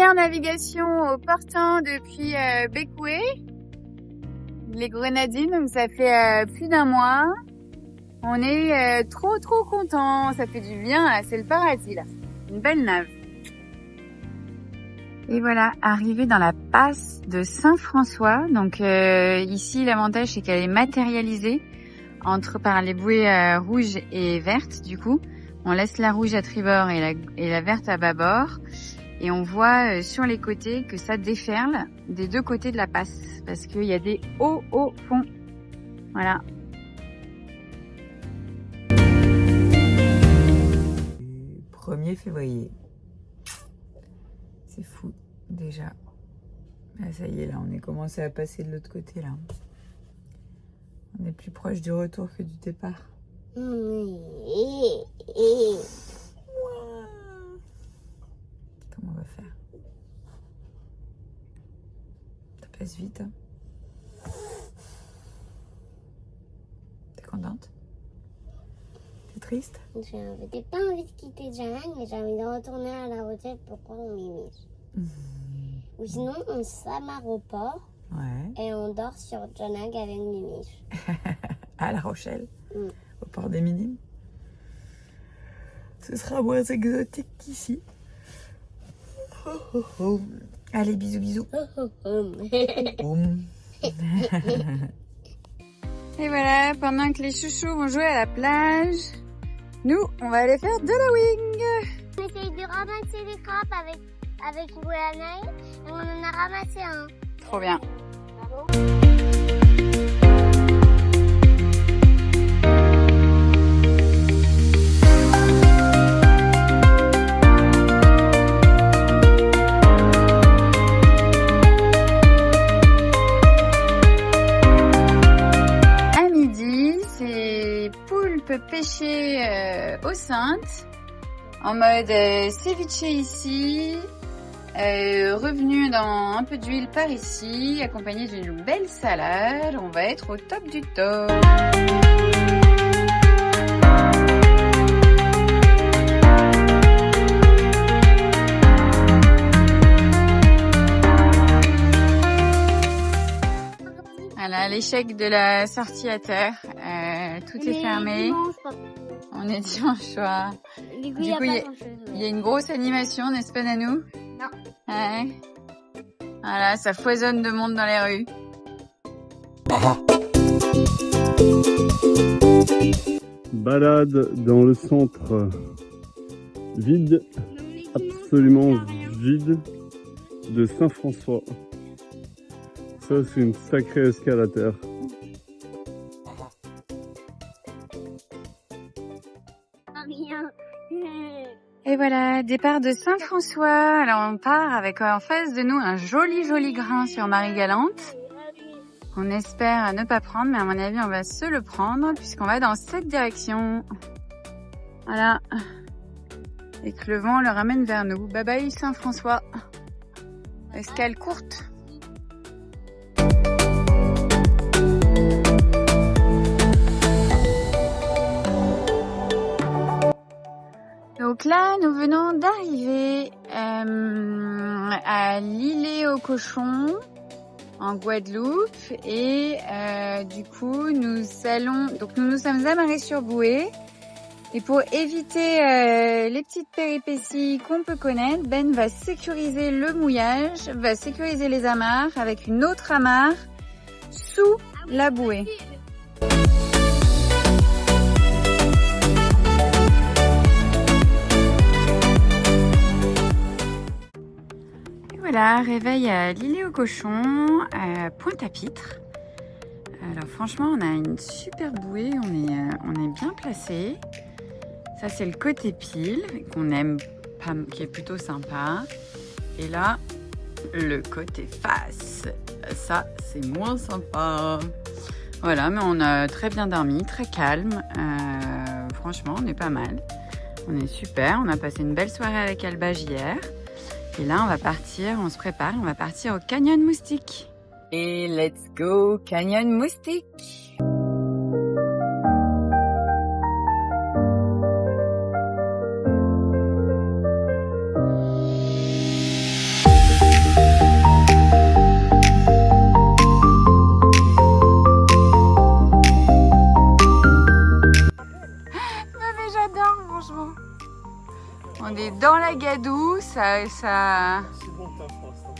est en navigation au portant depuis Bécoué, les Grenadines, donc ça fait plus d'un mois. On est trop contents, ça fait du bien, là, c'est le paradis là, une belle nave. Et voilà, arrivé dans la passe de Saint-François. Donc ici, l'avantage c'est qu'elle est matérialisée par les bouées rouges et vertes. Du coup, on laisse la rouge à tribord et la verte à bâbord. Et on voit sur les côtés que ça déferle des deux côtés de la passe. Parce qu'il y a des hauts fonds. Voilà. 1er février. C'est fou, déjà. Ah, ça y est, là, on est commencé à passer de l'autre côté, là. On est plus proche du retour que du départ. Comment on va faire? Ça passe vite, hein. T'es contente? T'es triste? J'avais pas envie de quitter Jalang, mais j'ai envie de retourner à la retraite pour prendre Mimi. Ou sinon, on s'amarre au port et on dort sur Jalang avec Mimi. À La Rochelle, au port des Minimes. Ce sera moins exotique qu'ici. Allez, bisous. Et voilà, pendant que les chouchous vont jouer à la plage, nous, on va aller faire de la wing. On essaye de ramasser les crabes avec une boule à neige et on en a ramassé un. Trop bien. Bravo. À midi, c'est poulpe pêché aux Saintes, en mode ceviche ici, revenu dans un peu d'huile par ici, accompagné d'une belle salade. On va être au top du top. Voilà, l'échec de la sortie à terre. Tout est fermé. On est dimanche soir. Du coup, il y a une grosse animation, n'est-ce pas, Nanou? Non. Ouais. Voilà, ça foisonne de monde dans les rues. Balade dans le centre vide, absolument vide, de Saint-François. Ça, c'est une sacrée escalateur. Rien. Et voilà, départ de Saint-François. Alors on part avec en face de nous un joli grain sur Marie-Galante. On espère ne pas prendre, mais à mon avis on va se le prendre puisqu'on va dans cette direction. Voilà. Et que le vent le ramène vers nous. Bye bye Saint-François. Escale courte. Donc là, nous venons d'arriver à l'îlet aux cochons en Guadeloupe et du coup nous nous sommes amarrés sur bouée et pour éviter les petites péripéties qu'on peut connaître, Ben va sécuriser le mouillage, va sécuriser les amarres avec une autre amarre sous la bouée. Voilà, réveil à l'îlet aux cochons, à Pointe-à-Pitre. Alors franchement, on a une super bouée, on est bien placé. Ça c'est le côté pile, qu'on aime, qui est plutôt sympa. Et là, le côté face, ça c'est moins sympa. Voilà, mais on a très bien dormi, très calme. Franchement, on est pas mal. On est super, on a passé une belle soirée avec Albage hier. Et là, on va partir, on se prépare, on va partir au Canyon Moustique. Et let's go, Canyon Moustique! j'adore, franchement. On est dans la gadoue, ça... C'est bon, t'as pour l'instant.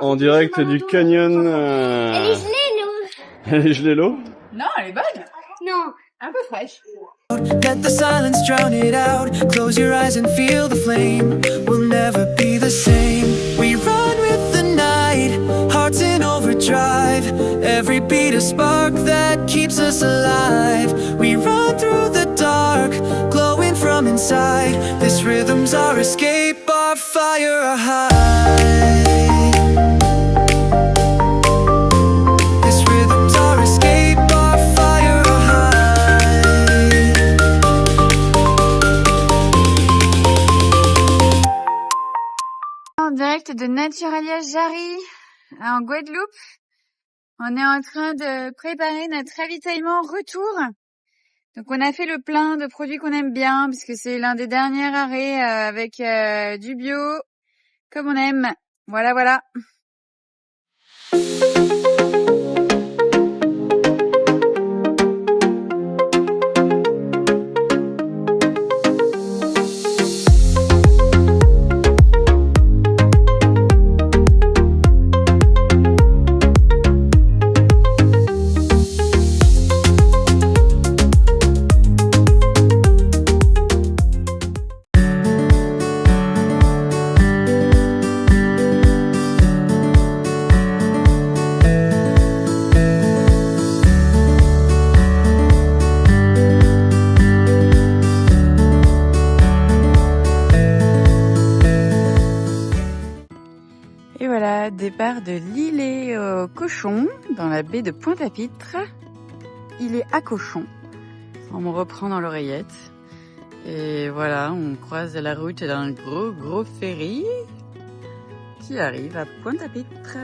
En direct du canyon. Elle est gelée, l'eau. Elle est gelée l'eau? Non, elle est bonne. Non. Un peu fraîche. Let the silence drown it out. Close your eyes and feel the flame. We'll never be the same. We run with the night, hearts in overdrive. Every beat a spark that keeps us alive. We run through the dark, glowing from inside. This rhythm's our escape, our fire, our high. En direct de Naturalia Jarry, en Guadeloupe. On est en train de préparer notre ravitaillement retour. Donc on a fait le plein de produits qu'on aime bien, puisque c'est l'un des derniers arrêts avec du bio, comme on aime. Voilà, voilà. Et voilà, départ de l'îlet aux cochons dans la baie de Pointe-à-Pitre. Il est à cochons. On me reprend dans l'oreillette. Et voilà, on croise la route d'un gros ferry qui arrive à Pointe-à-Pitre.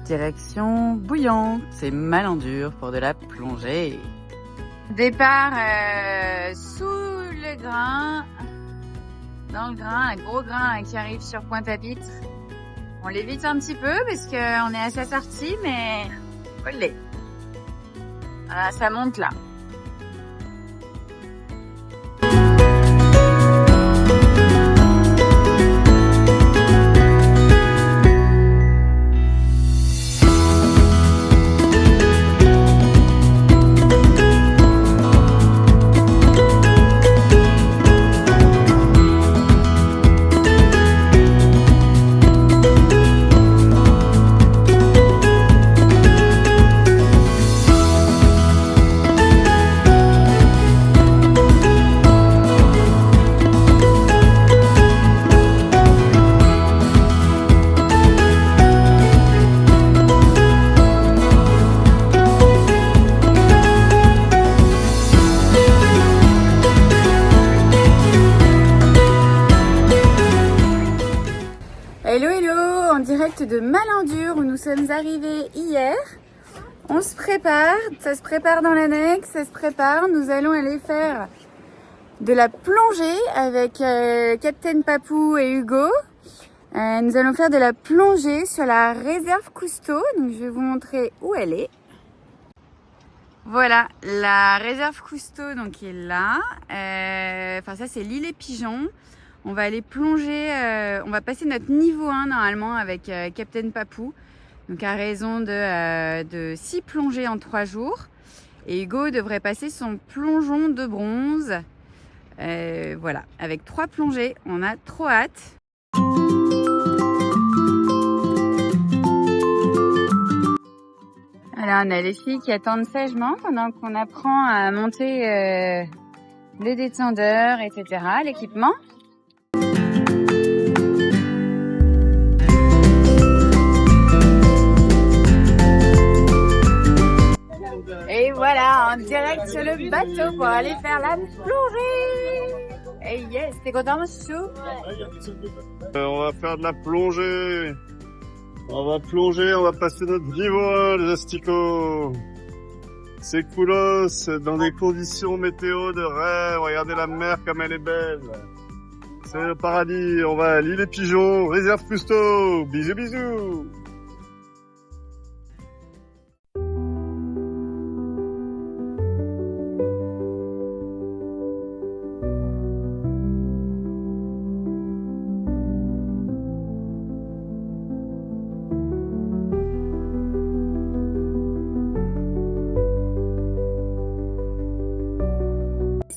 Direction bouillante, c'est Malandure pour de la plongée. Départ sous le grain. Dans le grain, un gros grain qui arrive sur Pointe-à-Pitre. On l'évite un petit peu parce qu'on est à sa sortie, mais olé. Voilà, ça monte là. Hello, en direct de Malandure où nous sommes arrivés hier. On se prépare, ça se prépare dans l'annexe, ça se prépare. Nous allons aller faire de la plongée avec Captain Papou et Hugo. Nous allons faire de la plongée sur la réserve Cousteau. Donc je vais vous montrer où elle est. Voilà, la réserve Cousteau donc est là. Enfin ça c'est l'îlet Pigeon. On va aller plonger, on va passer notre niveau 1 normalement avec Captain Papou. Donc à raison de 6 plongées en 3 jours. Et Hugo devrait passer son plongeon de bronze. Voilà, avec 3 plongées, on a trop hâte. Alors on a les filles qui attendent sagement pendant qu'on apprend à monter le détendeur, etc., l'équipement. Et voilà, en direct sur le bateau pour aller faire la plongée. Et yes, t'es content, mon chouchou? On va faire de la plongée. On va plonger, on va passer notre niveau 1, les asticots. C'est coolos, dans des conditions météo de rêve. Regardez la mer comme elle est belle. C'est le paradis. On va à l'île des Pigeons, réserve Cousteau. Bisous, bisous.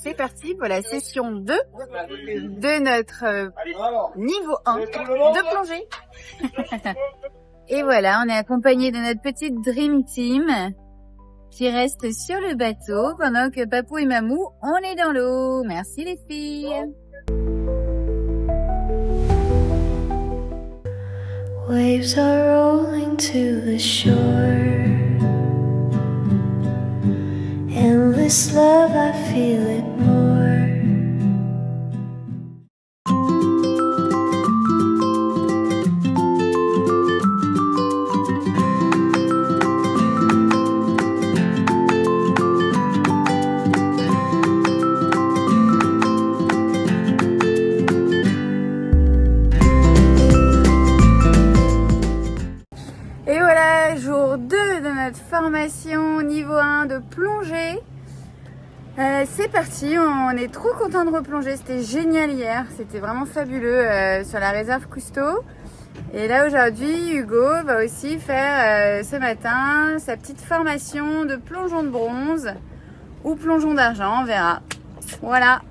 C'est parti pour la session 2 de notre niveau 1 de plongée. Et voilà, on est accompagné de notre petite Dream Team qui reste sur le bateau pendant que Papou et Mamou, on est dans l'eau. Merci les filles. Waves are rolling to the shore. Endless love, I feel it more. Et voilà, jour 2 de notre formation niveau 1 de plongée. C'est parti, on est trop content de replonger, c'était génial hier, c'était vraiment fabuleux sur la réserve Cousteau. Et là aujourd'hui, Hugo va aussi faire ce matin sa petite formation de plongeon de bronze ou plongeon d'argent, on verra. Voilà.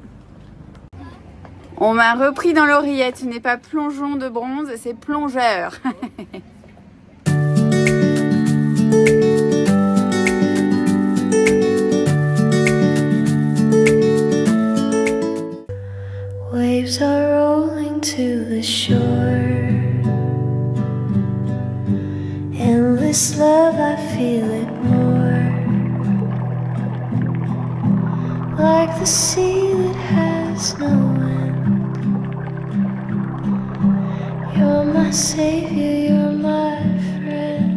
On m'a repris dans l'oreillette, ce n'est pas plongeon de bronze, c'est plongeur. Waves are rolling to the shore. Endless love, I feel it more. Like the sea that has no end. You're my savior, you're my friend.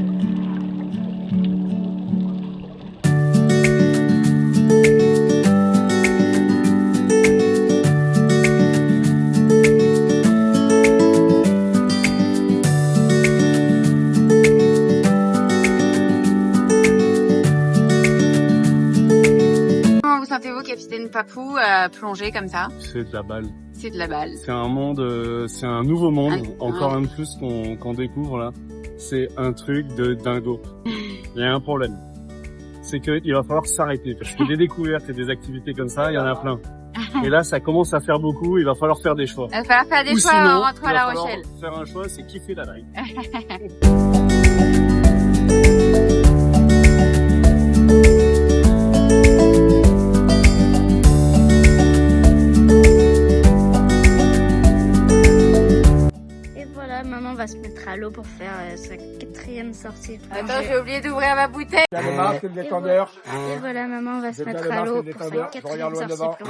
Sentez-vous, capitaine Papou, à plonger comme ça? C'est de la balle. C'est de la balle. C'est un monde, c'est un nouveau monde, encore un de plus qu'on découvre là. C'est un truc de dingo. Il y a un problème. C'est qu'il va falloir s'arrêter. Parce que des découvertes et des activités comme ça, il y en a plein. Et là, ça commence à faire beaucoup, il va falloir faire des choix. Il va falloir faire des choix en rentrant à La Rochelle. Faire un choix, c'est kiffer la live. Maman va se mettre à l'eau pour faire sa 4e sortie. Attends, j'ai oublié d'ouvrir ma bouteille. Le masque, le détendeur. Et voilà, maman va se mettre à l'eau pour sa 4e sortie.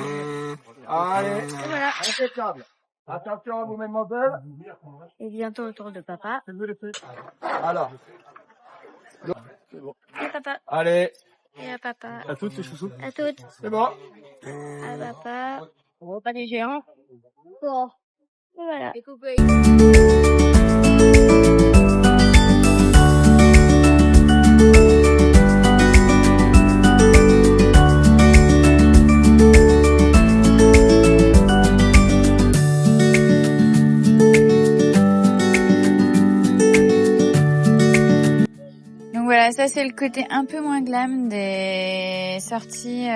Allez, Et voilà. impeccable. Attention à vous, mesdemoiselles. Et bientôt au tour de papa. Alors. Et papa. Allez. Et à papa. À toutes les chouchous. À toutes. C'est bon. À papa. Oh, pas des géants. Oh. Et voilà. Et coucou. côté un peu moins glam des sorties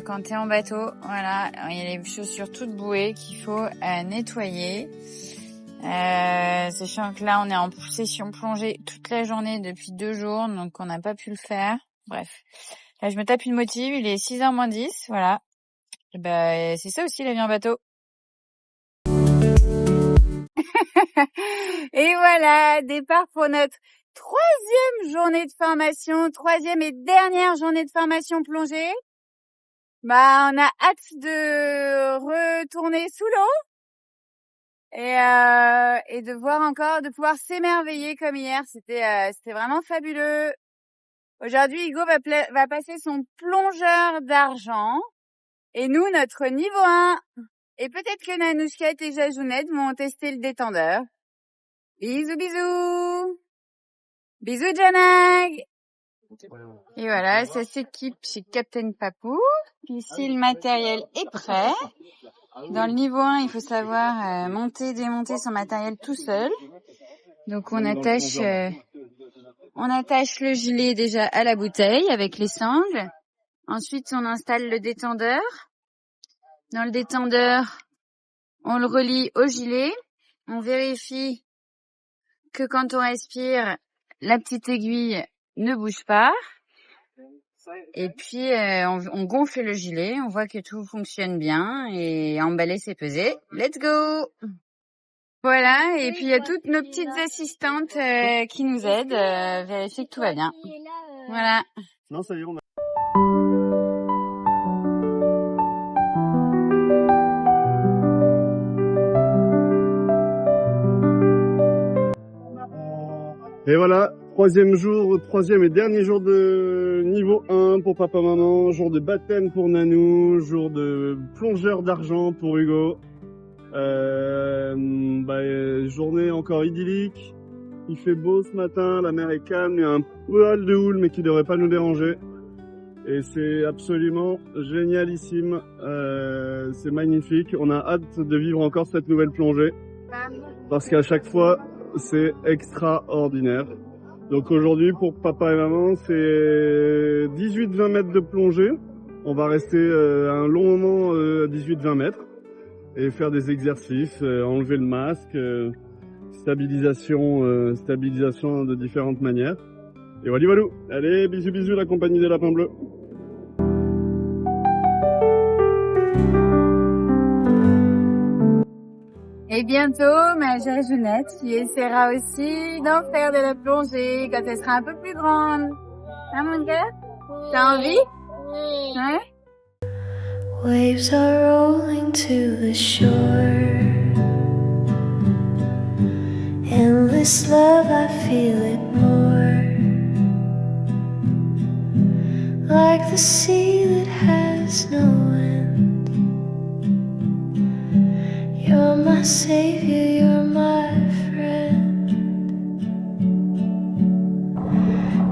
quand t'es en bateau. Voilà, il y a les chaussures toutes bouées qu'il faut nettoyer. Sachant que là on est en session plongée toute la journée depuis 2 jours, donc on n'a pas pu le faire. Bref, là je me tape une motive, il est 6h moins 10, voilà. Et c'est ça aussi la vie en bateau. Et voilà, départ pour notre 3e journée de formation, 3e et dernière journée de formation plongée. On a hâte de retourner sous l'eau et de voir encore, de pouvoir s'émerveiller comme hier. C'était vraiment fabuleux. Aujourd'hui, Hugo va passer son plongeur d'argent et nous, notre niveau 1. Et peut-être que Nanouchka et Jajounette vont tester le détendeur. Bisous, bisous. Bisous, Janag. Et voilà, ça s'équipe chez Captain Papou. Ici, le matériel est prêt. Dans le niveau 1, il faut savoir monter, démonter son matériel tout seul. Donc, on attache le gilet déjà à la bouteille avec les sangles. Ensuite, on installe le détendeur. Dans le détendeur, on le relie au gilet. On vérifie que quand on respire, la petite aiguille ne bouge pas. Et puis, on gonfle le gilet. On voit que tout fonctionne bien. Et emballer, c'est peser. Let's go! Voilà. Et puis, il y a toutes nos petites assistantes qui nous aident. Vérifier que tout va bien. Voilà. Non, ça y est, on a... Et voilà, 3e et dernier jour de niveau 1 pour papa maman, jour de baptême pour Nanou, jour de plongeur d'argent pour Hugo. Journée encore idyllique, il fait beau ce matin, la mer est calme, il y a un poil de houle mais qui devrait pas nous déranger. Et c'est absolument génialissime, c'est magnifique, on a hâte de vivre encore cette nouvelle plongée. Parce qu'à chaque fois, c'est extraordinaire. Donc aujourd'hui, pour papa et maman, c'est 18-20 mètres de plongée. On va rester un long moment à 18-20 mètres et faire des exercices, enlever le masque, stabilisation de différentes manières. Et voilà, voilà. Allez, bisous bisous la compagnie des lapins bleus. Et bientôt, ma Jajounette, qui essaiera aussi d'en faire de la plongée quand elle sera un peu plus grande. Hein, mon gars? T'as envie? Ouais? Waves are rolling to the shore. Endless love, I feel it more. Like the sea that has no end. You're my savior, you're my friend.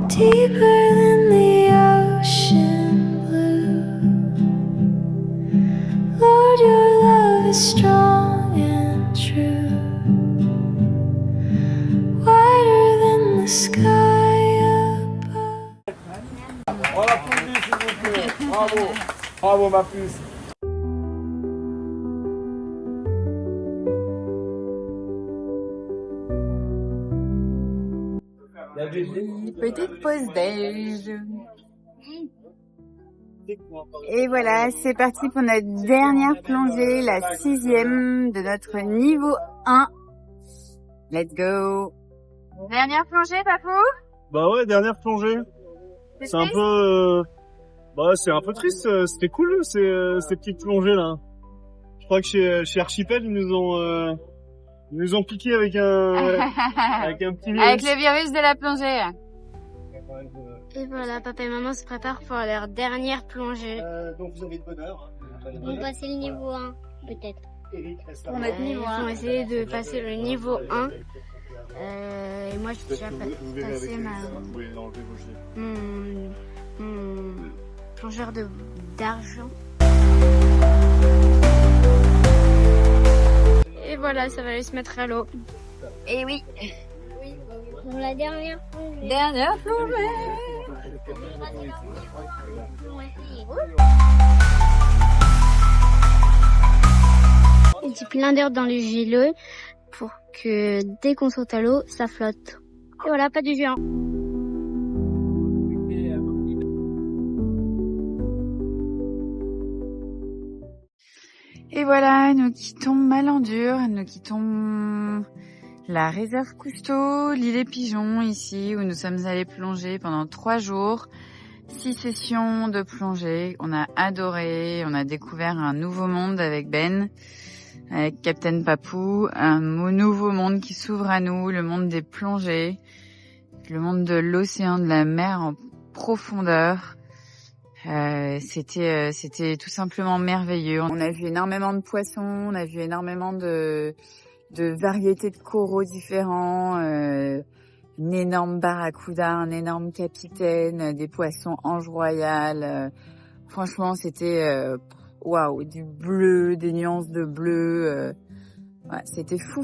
Deeper than the ocean blue. Lord, your love is strong and true. Wider than the sky above. On applaudit s'il vous plaît. Bravo. Bravo ma puce. Petite pause belge. Et voilà, c'est parti pour notre dernière plongée, la 6e de notre niveau 1. Let's go. Dernière plongée, Papou? Bah ouais, dernière plongée. C'est un peu... c'est un peu triste, c'était cool ces petites plongées là. Je crois que chez Archipel, ils nous ont piqué avec un petit virus. Avec le virus de la plongée. Et voilà, papa et maman se préparent pour leur dernière plongée. Donc vous avez de bonheur. Ils vont passer le niveau 1, peut-être. Pour notre niveau Ils 1. vont essayer de passer le niveau 1. Et moi, j'ai déjà passé mon plongeur d'argent. Et voilà, ça va aller se mettre à l'eau. Et oui. Pour la dernière plongée. Dernière plongée. Il dit plein d'air dans le geleux pour que dès qu'on saute à l'eau, ça flotte. Et voilà, pas du géant. Et voilà, nous quittons Malandur, nous quittons la réserve Cousteau, l'île des Pigeons ici où nous sommes allés plonger pendant 3 jours. 6 sessions de plongée, on a adoré, on a découvert un nouveau monde avec Ben, avec Captain Papou, un nouveau monde qui s'ouvre à nous, le monde des plongées, le monde de l'océan, de la mer en profondeur. C'était tout simplement merveilleux. On a vu énormément de poissons, on a vu énormément de variétés de coraux différents, une énorme barracuda, un énorme capitaine, des poissons ange royal. Franchement, c'était waouh, du bleu, des nuances de bleu. Ouais, c'était fou.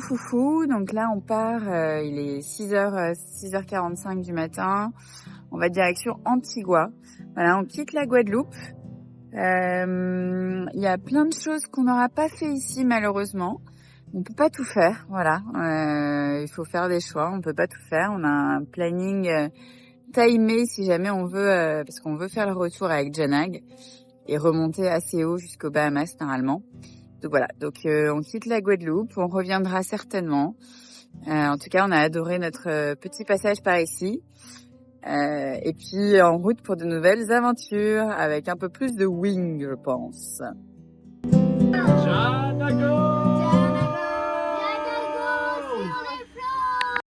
Donc là, on part, il est 6h45 du matin. On va direction Antigua. Voilà, on quitte la Guadeloupe. Il y a plein de choses qu'on n'aura pas fait ici, malheureusement. On peut pas tout faire, voilà. Il faut faire des choix, on peut pas tout faire. On a un planning timé si jamais on veut, parce qu'on veut faire le retour avec Janag et remonter assez haut jusqu'aux Bahamas normalement. Donc voilà, on quitte la Guadeloupe, on reviendra certainement. En tout cas, on a adoré notre petit passage par ici. Et puis en route pour de nouvelles aventures avec un peu plus de wing, je pense.